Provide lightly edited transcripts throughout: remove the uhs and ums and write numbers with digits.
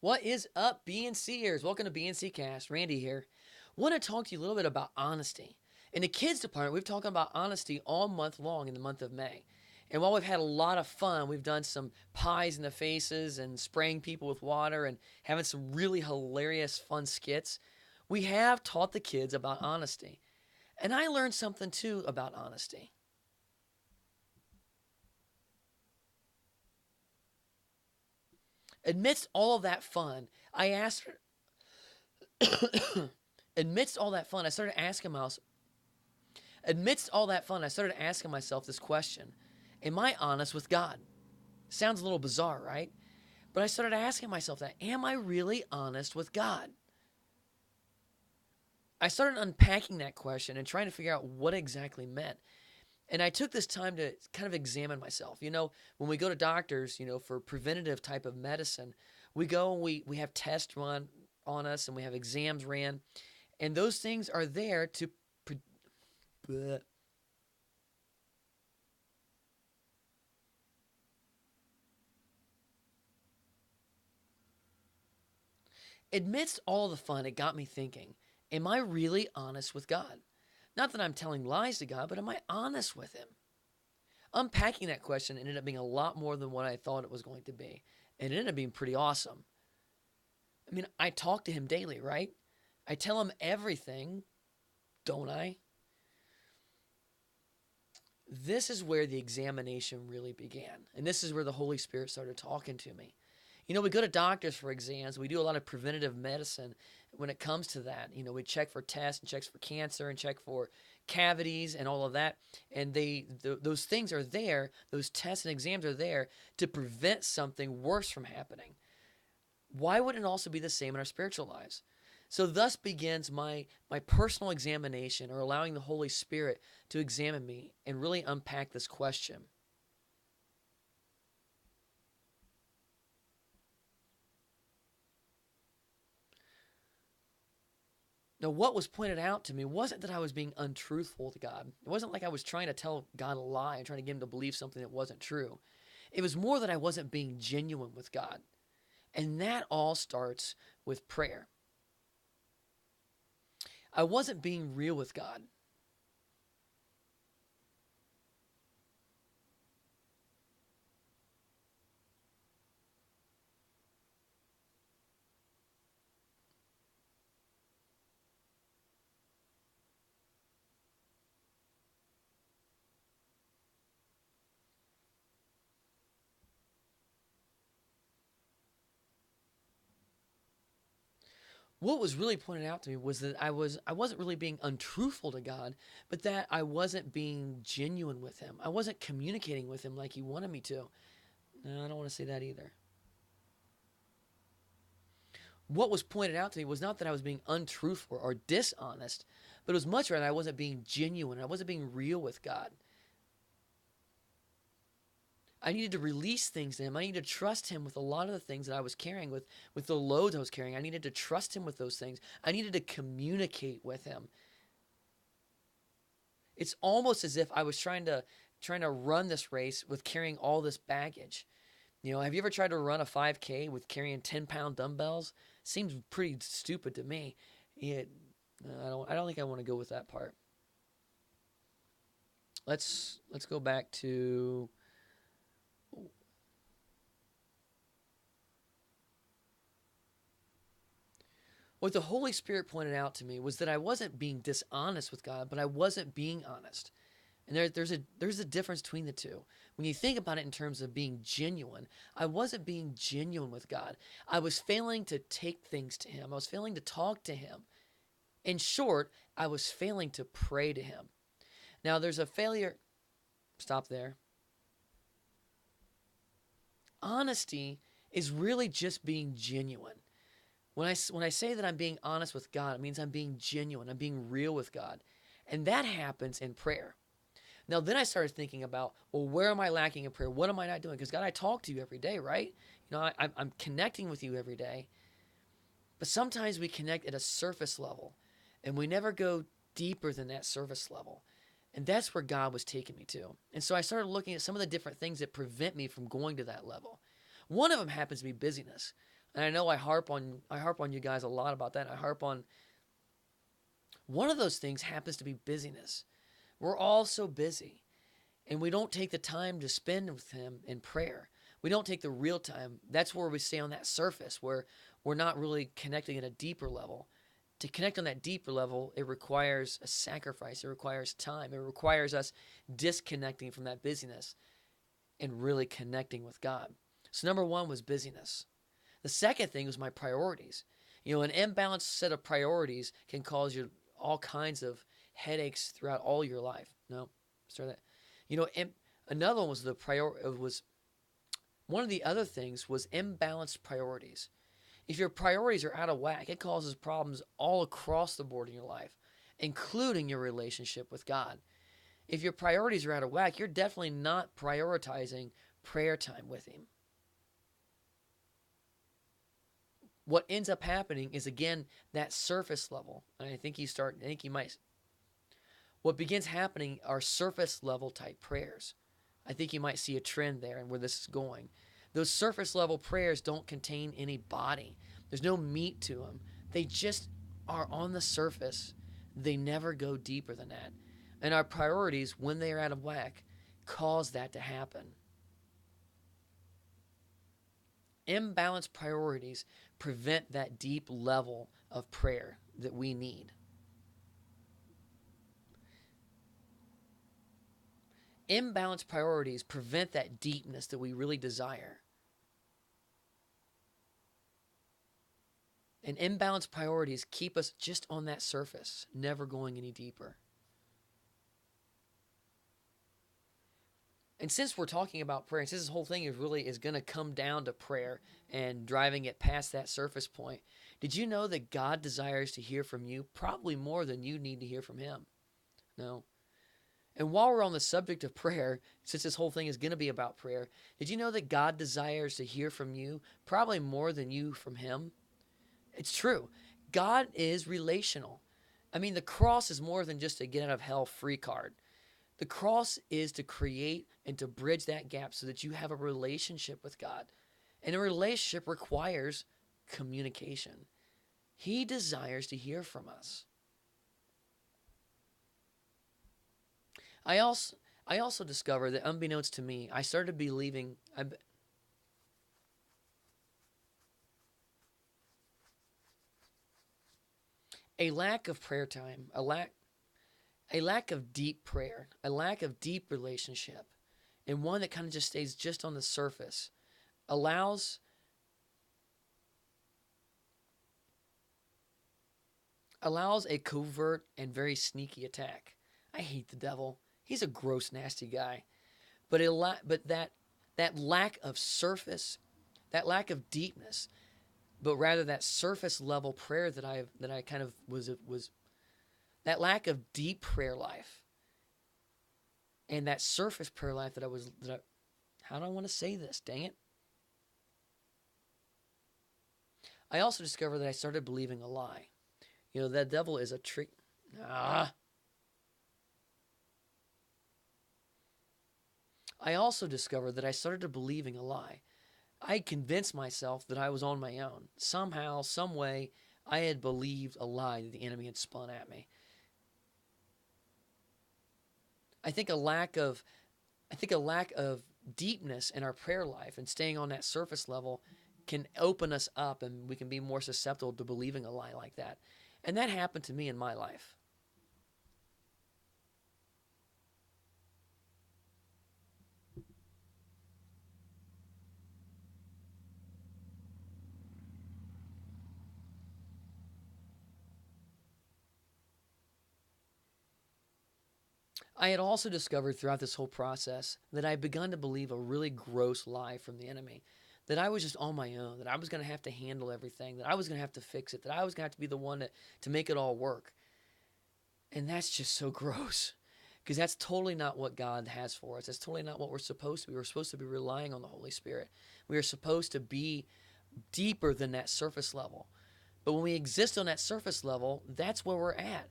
What is up, BNCers? Welcome to BNC Cast. Randy here. Want to talk to you a little bit about honesty. In the kids department, we've talked about honesty all month long in the month of May. And while we've had a lot of fun, we've done some pies in the faces and spraying people with water and having some really hilarious, fun skits. We have taught the kids about honesty. And I learned something too about honesty. Amidst all of that fun, I asked her, amidst all that fun, I started asking myself, amidst all that fun, I started asking myself this question: am I honest with God? Sounds a little bizarre, right? But I started asking myself that: am I really honest with God? I started unpacking that question and trying to figure out what it exactly meant. And I took this time to kind of examine myself. When we go to doctors, for preventative type of medicine, we go and we have tests run on us and we have exams ran. And those things are there to amidst all the fun, it got me thinking, am I really honest with God? Not that I'm telling lies to God, but am I honest with Him? Unpacking that question ended up being a lot more than what I thought it was going to be. And it ended up being pretty awesome. I mean, I talk to Him daily, right? I tell Him everything, don't I? This is where the examination really began. And this is where the Holy Spirit started talking to me. We go to doctors for exams. We do a lot of preventative medicine when it comes to that. We check for tests and checks for cancer and check for cavities and all of that. And those things are there. Those tests and exams are there to prevent something worse from happening. Why wouldn't it also be the same in our spiritual lives? So thus begins my personal examination, or allowing the Holy Spirit to examine me and really unpack this question. Now, what was pointed out to me wasn't that I was being untruthful to God. It wasn't like I was trying to tell God a lie and trying to get Him to believe something that wasn't true. It was more that I wasn't being genuine with God. And that all starts with prayer. I wasn't being real with God. What was really pointed out to me was that I wasn't really being untruthful to God, but that I wasn't being genuine with Him. I wasn't communicating with Him like He wanted me to. No, I don't want to say that either. What was pointed out to me was not that I was being untruthful or dishonest, but it was much rather I wasn't being genuine. I wasn't being real with God. I needed to release things to Him. I needed to trust Him with a lot of the things that I was carrying, with the loads I was carrying. I needed to trust Him with those things. I needed to communicate with Him. It's almost as if I was trying to run this race with carrying all this baggage. Have you ever tried to run a 5K with carrying 10-pound dumbbells? Seems pretty stupid to me. I don't think I want to go with that part. Let's go back to what the Holy Spirit pointed out to me was that I wasn't being dishonest with God, but I wasn't being honest. And there's a difference between the two. When you think about it in terms of being genuine, I wasn't being genuine with God. I was failing to take things to Him. I was failing to talk to Him. In short, I was failing to pray to Him. Now there's a failure. Stop there. Honesty is really just being genuine. When I say that I'm being honest with God, it means I'm being genuine. I'm being real with God. And that happens in prayer. Now, then I started thinking about, well, where am I lacking in prayer? What am I not doing? Because God, I talk to you every day, right? I'm connecting with you every day. But sometimes we connect at a surface level, and we never go deeper than that surface level. And that's where God was taking me to. And so I started looking at some of the different things that prevent me from going to that level. One of them happens to be busyness. And I know I harp on you guys a lot about that. I harp on one of those things happens to be busyness. We're all so busy, and we don't take the time to spend with him in prayer. We don't take the real time. That's where we stay on that surface where we're not really connecting at a deeper level. To connect on that deeper level, it requires a sacrifice. It requires time. It requires us disconnecting from that busyness and really connecting with God. So number one was busyness. The second thing was my priorities. An imbalanced set of priorities can cause you all kinds of headaches throughout all your life. No, start that. Another one was one of the other things was imbalanced priorities. If your priorities are out of whack, it causes problems all across the board in your life, including your relationship with God. If your priorities are out of whack, you're definitely not prioritizing prayer time with Him. What ends up happening is, again, that surface level. And what begins happening are surface level type prayers. I think you might see a trend there and where this is going. Those surface level prayers don't contain any body. There's no meat to them. They just are on the surface. They never go deeper than that. And our priorities, when they are out of whack, cause that to happen. Imbalanced priorities prevent that deep level of prayer that we need. Imbalanced priorities prevent that deepness that we really desire. And imbalanced priorities keep us just on that surface, never going any deeper. And since we're talking about prayer, and since this whole thing is going to come down to prayer and driving it past that surface point, did you know that God desires to hear from you probably more than you need to hear from Him? No. And while we're on the subject of prayer, since this whole thing is going to be about prayer, did you know that God desires to hear from you probably more than you from Him? It's true. God is relational. I mean, the cross is more than just a get out of hell free card. The cross is to create and to bridge that gap so that you have a relationship with God. And a relationship requires communication. He desires to hear from us. I also discovered that, unbeknownst to me, I started believing a lack of prayer time, a lack of deep prayer, a lack of deep relationship, and one that kind of just stays just on the surface, allows a covert and very sneaky attack. I hate the devil. He's a gross, nasty guy. But that lack of surface, that lack of deepness, but rather that surface level prayer that I kind of was that lack of deep prayer life, and that surface prayer life how do I want to say this? Dang it. I also discovered that I started believing a lie. That devil is a trick. I also discovered that I started believing a lie. I had convinced myself that I was on my own. Somehow, some way, I had believed a lie that the enemy had spun at me. I think a lack of deepness in our prayer life and staying on that surface level can open us up, and we can be more susceptible to believing a lie like that. And that happened to me in my life. I had also discovered throughout this whole process that I had begun to believe a really gross lie from the enemy. That I was just on my own, that I was going to have to handle everything, that I was going to have to fix it, that I was going to have to be the one to make it all work. And that's just so gross, because that's totally not what God has for us. That's totally not what we're supposed to be. We're supposed to be relying on the Holy Spirit. We are supposed to be deeper than that surface level. But when we exist on that surface level, that's where we're at.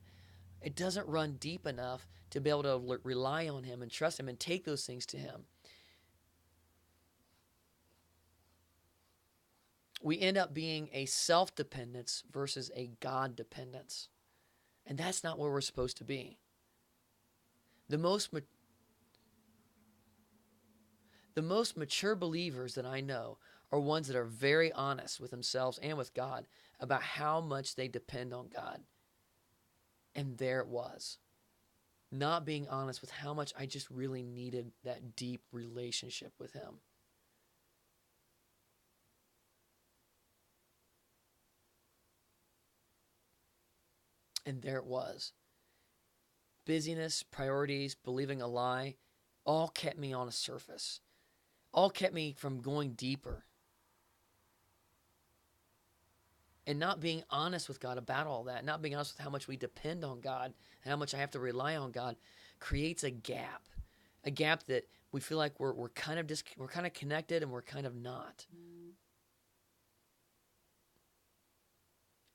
It doesn't run deep enough to be able to rely on Him and trust Him and take those things to Him. We end up being a self-dependence versus a God-dependence. And that's not where we're supposed to be. The most mature believers that I know are ones that are very honest with themselves and with God about how much they depend on God. And there it was. Not being honest with how much I just really needed that deep relationship with Him. And there it was. Busyness, priorities, believing a lie, all kept me on a surface. All kept me from going deeper. And not being honest with God about all that, not being honest with how much we depend on God and how much I have to rely on God, creates a gap that we feel like we're kind of connected and we're kind of not.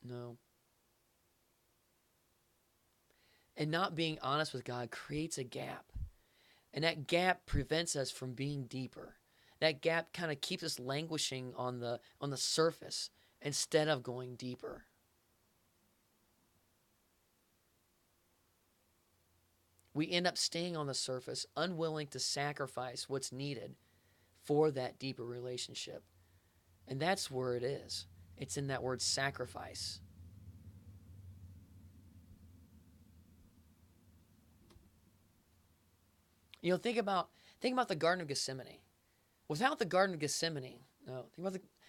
No. And not being honest with God creates a gap. And that gap prevents us from being deeper. That gap kind of keeps us languishing on the surface instead of going deeper. We end up staying on the surface, unwilling to sacrifice what's needed for that deeper relationship. And that's where it is. It's in that word sacrifice. You know, think about the Garden of Gethsemane. Without the Garden of Gethsemane,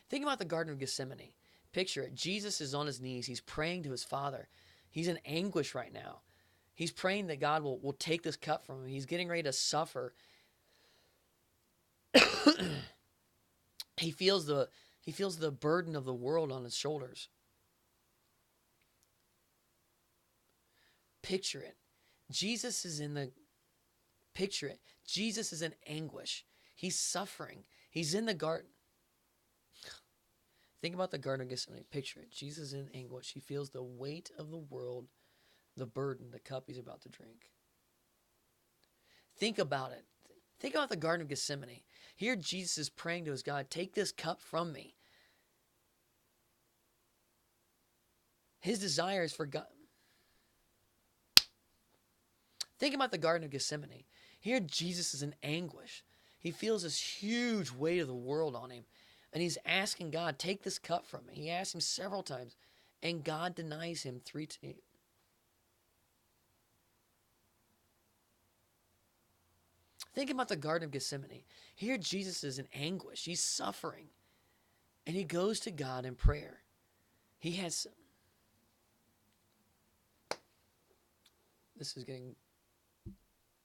think about the Garden of Gethsemane. Picture it. Jesus is on his knees. He's praying to his Father. He's in anguish right now. He's praying that God will take this cup from him. He's getting ready to suffer. He feels the burden of the world on his shoulders. Picture it. Jesus is in anguish. He's suffering. He's in the garden. Think about the Garden of Gethsemane. Picture it. Jesus is in anguish. He feels the weight of the world, the burden, the cup he's about to drink. Think about it. Think about the Garden of Gethsemane. Here Jesus is praying to his God, take this cup from me. His desire is for God. Think about the Garden of Gethsemane. Here Jesus is in anguish. He feels this huge weight of the world on him. And he's asking God, take this cup from me. He asks him several times. And God denies him 3 times. Think about the Garden of Gethsemane. Here Jesus is in anguish. He's suffering. And he goes to God in prayer. This is getting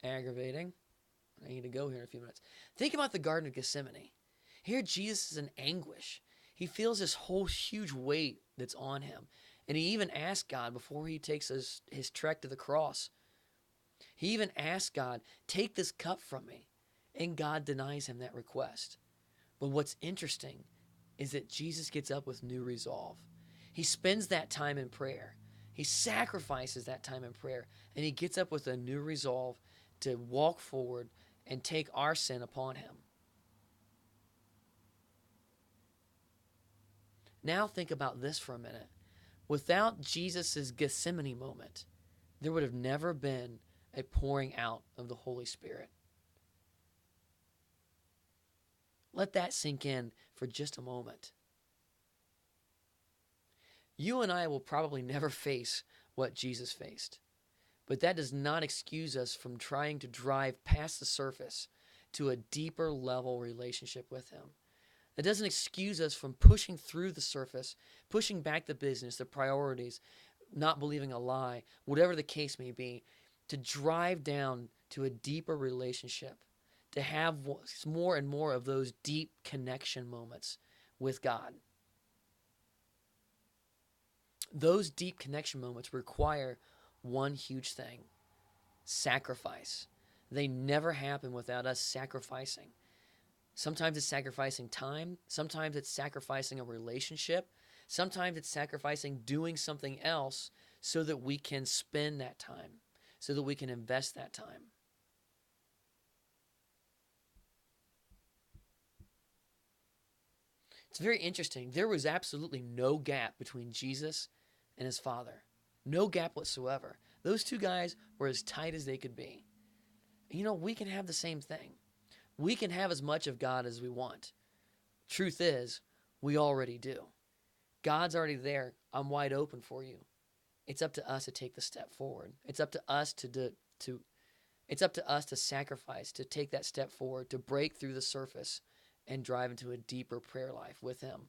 aggravating. I need to go here in a few minutes. Think about the Garden of Gethsemane. Here Jesus is in anguish. He feels this whole huge weight that's on him. And he even asks God before he takes his trek to the cross. He even asks God, take this cup from me. And God denies him that request. But what's interesting is that Jesus gets up with new resolve. He spends that time in prayer. He sacrifices that time in prayer. And he gets up with a new resolve to walk forward and take our sin upon him. Now think about this for a minute. Without Jesus' Gethsemane moment, there would have never been a pouring out of the Holy Spirit. Let that sink in for just a moment. You and I will probably never face what Jesus faced, but that does not excuse us from trying to drive past the surface to a deeper level relationship with him. That doesn't excuse us from pushing through the surface, pushing back the business, the priorities, not believing a lie, whatever the case may be, to drive down to a deeper relationship, to have more and more of those deep connection moments with God. Those deep connection moments require one huge thing: sacrifice. They never happen without us sacrificing. Sometimes it's sacrificing time. Sometimes it's sacrificing a relationship. Sometimes it's sacrificing doing something else so that we can spend that time, so that we can invest that time. It's very interesting. There was absolutely no gap between Jesus and his Father. No gap whatsoever. Those two guys were as tight as they could be. You know, we can have the same thing. We can have as much of God as we want. Truth is, we already do. God's already there. I'm wide open for you. It's up to us to take the step forward. It's up to us it's up to us to sacrifice, to take that step forward, to break through the surface and drive into a deeper prayer life with him.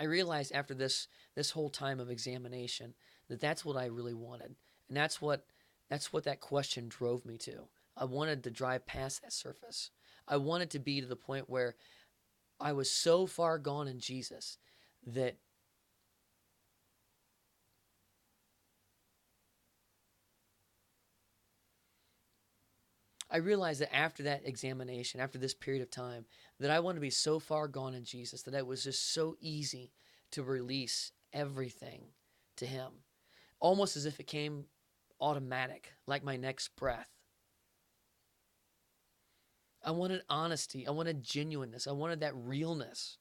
I realized after this whole time of examination that that's what I really wanted. And that's what that question drove me to. I wanted to drive past that surface. I wanted to be to the point where I was so far gone in Jesus that I realized that after that examination, after this period of time, that I wanted to be so far gone in Jesus that it was just so easy to release everything to him. Almost as if it came automatic, like my next breath. I wanted honesty. I wanted genuineness. I wanted that realness.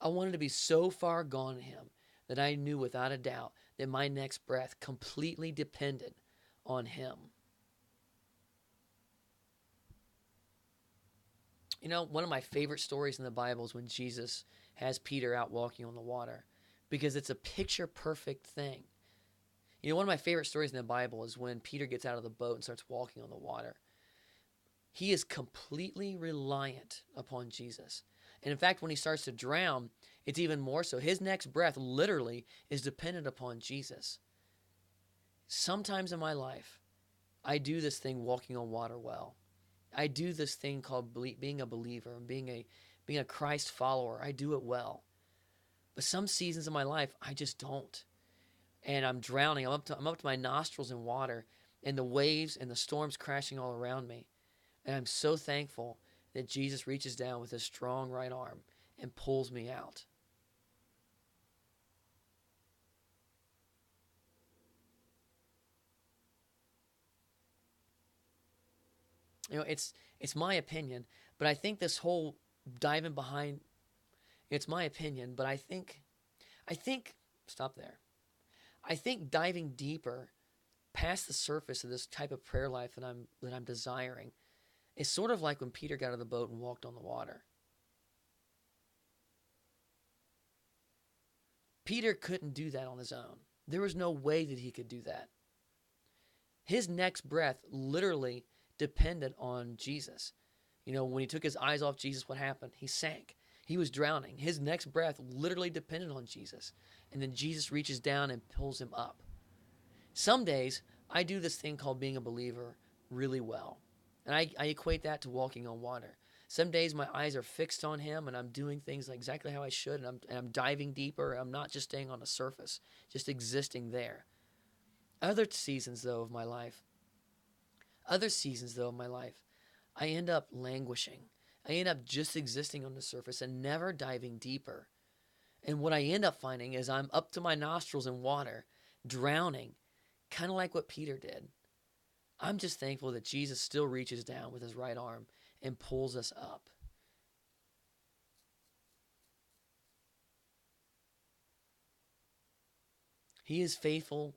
I wanted to be so far gone in him that I knew without a doubt that my next breath completely depended on him. You know, one of my favorite stories in the Bible is when Jesus has Peter out walking on the water, because it's a picture perfect thing. You know, one of my favorite stories in the Bible is when Peter gets out of the boat and starts walking on the water. He is completely reliant upon Jesus. And in fact, when he starts to drown, it's even more so. His next breath literally is dependent upon Jesus. Sometimes in my life, I do this thing walking on water well. I do this thing called being a believer and being a Christ follower. I do it well. But some seasons of my life, I just don't. And I'm drowning. I'm up to my nostrils in water, and the waves and the storms crashing all around me. And I'm so thankful that Jesus reaches down with his strong right arm and pulls me out. You know, it's my opinion, but I think this whole diving behind, it's my opinion, but I think stop there. I think diving deeper past the surface of this type of prayer life that I'm desiring is sort of like when Peter got out of the boat and walked on the water. Peter couldn't do that on his own. There was no way that he could do that. His next breath literally depended on Jesus. You know, when he took his eyes off Jesus, what happened? He sank. He was drowning. His next breath literally depended on Jesus. And then Jesus reaches down and pulls him up. Some days, I do this thing called being a believer really well. And I equate that to walking on water. Some days my eyes are fixed on him and I'm doing things exactly how I should, and I'm diving deeper. I'm not just staying on the surface, just existing there. Other seasons of my life, I end up languishing. I end up just existing on the surface and never diving deeper. And what I end up finding is I'm up to my nostrils in water, drowning, kind of like what Peter did. I'm just thankful that Jesus still reaches down with his right arm and pulls us up. He is faithful.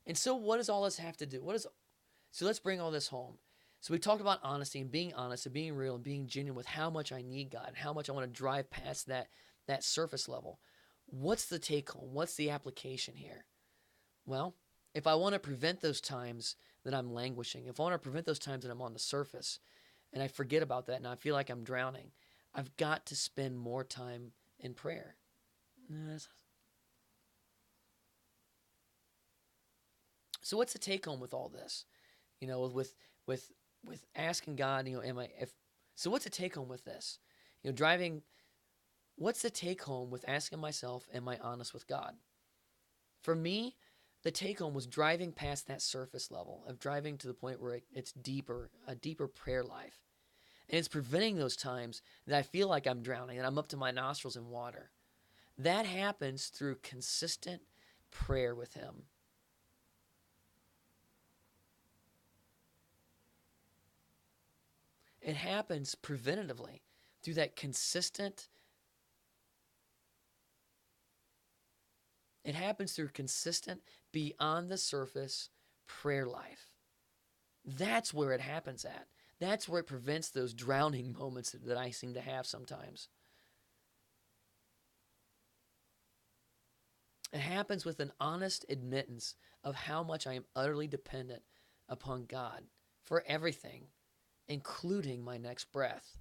And so what does all this have to do? So let's bring all this home. So we talked about honesty and being honest and being real and being genuine with how much I need God and how much I want to drive past that surface level. What's the take home? What's the application here? Well, if I want to prevent those times that I'm languishing, if I want to prevent those times that I'm on the surface and I forget about that and I feel like I'm drowning, I've got to spend more time in prayer. So what's the take home with all this? You know, with asking God, you know, so what's the take home with this? You know, what's the take home with asking myself, am I honest with God? For me, the take home was driving past that surface level, of driving to the point where it's deeper, a deeper prayer life. And it's preventing those times that I feel like I'm drowning and I'm up to my nostrils in water. That happens through consistent, prayer with him. It happens preventatively through that consistent, beyond the surface prayer life. That's where it happens at. That's where it prevents those drowning moments that I seem to have sometimes. It happens with an honest admittance of how much I am utterly dependent upon God for everything, including my next breath.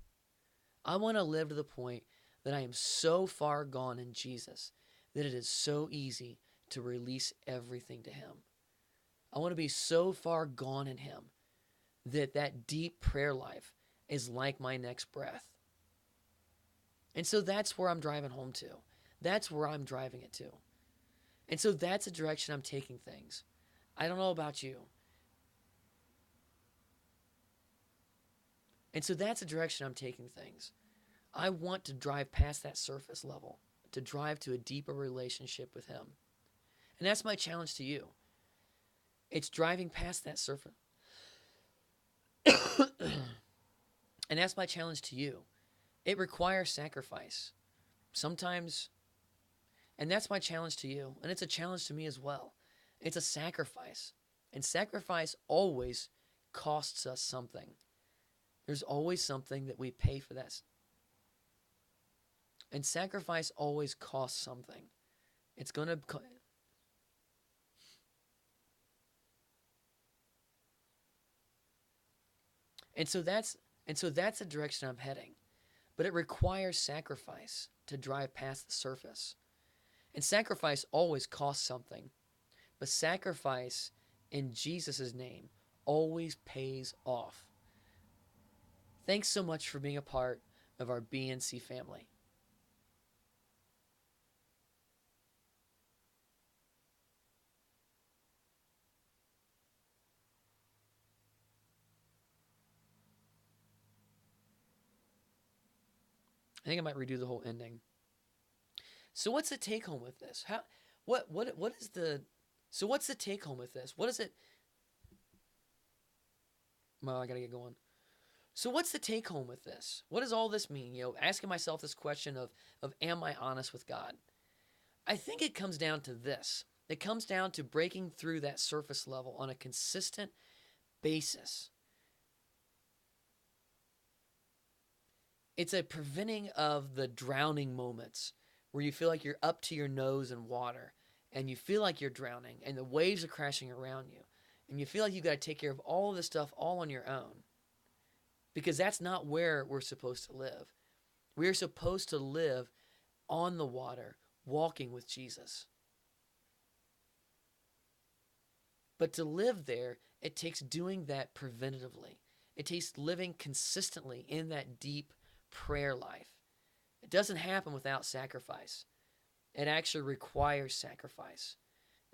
I want to live to the point that I am so far gone in Jesus that it is so easy to release everything to him. I want to be so far gone in him that deep prayer life is like my next breath. And so that's where I'm driving home to. That's where I'm driving it to. And so that's the direction I'm taking things. I don't know about you. And so that's the direction I'm taking things. I want to drive past that surface level, to drive to a deeper relationship with him. And that's my challenge to you. It's driving past that surface. And that's my challenge to you. It requires sacrifice. Sometimes, and that's my challenge to you. And it's a challenge to me as well. It's a sacrifice. And sacrifice always costs us something. There's always something that we pay for that. And sacrifice always costs something. It's going to... And so that's the direction I'm heading. But it requires sacrifice to drive past the surface. And sacrifice always costs something. But sacrifice in Jesus' name always pays off. Thanks so much for being a part of our BNC family. I think I might redo the whole ending. So what's the take home with this? What is the... So what's the take home with this? What is it... Well, I gotta get going. So what's the take home with this? What does all this mean? Asking myself this question of am I honest with God? I think it comes down to this. It comes down to breaking through that surface level on a consistent basis. It's a preventing of the drowning moments where you feel like you're up to your nose in water and you feel like you're drowning and the waves are crashing around you and you feel like you've got to take care of all of this stuff all on your own, because that's not where we're supposed to live. We're supposed to live on the water, walking with Jesus. But to live there, it takes doing that preventatively. It takes living consistently in that deep prayer life. It doesn't happen without sacrifice. It actually requires sacrifice.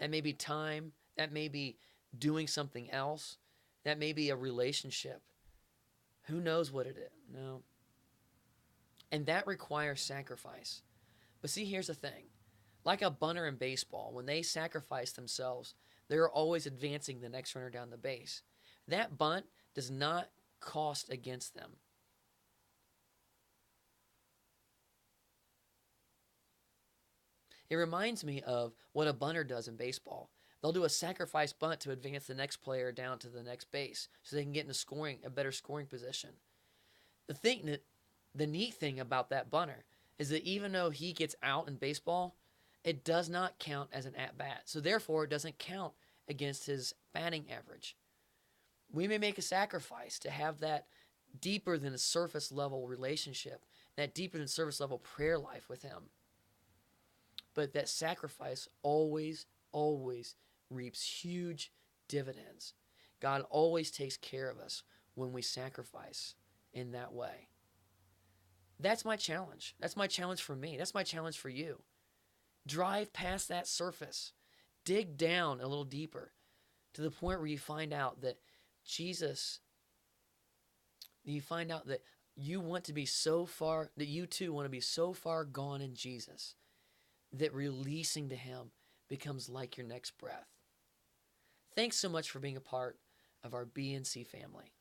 That may be time. That may be doing something else. That may be a relationship. Who knows what it is? No. And that requires sacrifice. But see, here's the thing. Like a bunter in baseball, when they sacrifice themselves, they're always advancing the next runner down the base. That bunt does not cost against them. It reminds me of what a bunter does in baseball. They'll do a sacrifice bunt to advance the next player down to the next base so they can get in a better scoring position. The neat thing about that bunter is that even though he gets out in baseball, it does not count as an at-bat. So therefore, it doesn't count against his batting average. We may make a sacrifice to have that deeper than a surface level relationship, that deeper than surface level prayer life with him. But that sacrifice always, always reaps huge dividends. God always takes care of us when we sacrifice in that way. That's my challenge. That's my challenge for me. That's my challenge for you. Drive past that surface. Dig down a little deeper to the point where you find out that you find out that you want to be so far, that you too want to be so far gone in Jesus, that releasing to him becomes like your next breath. Thanks so much for being a part of our BNC family.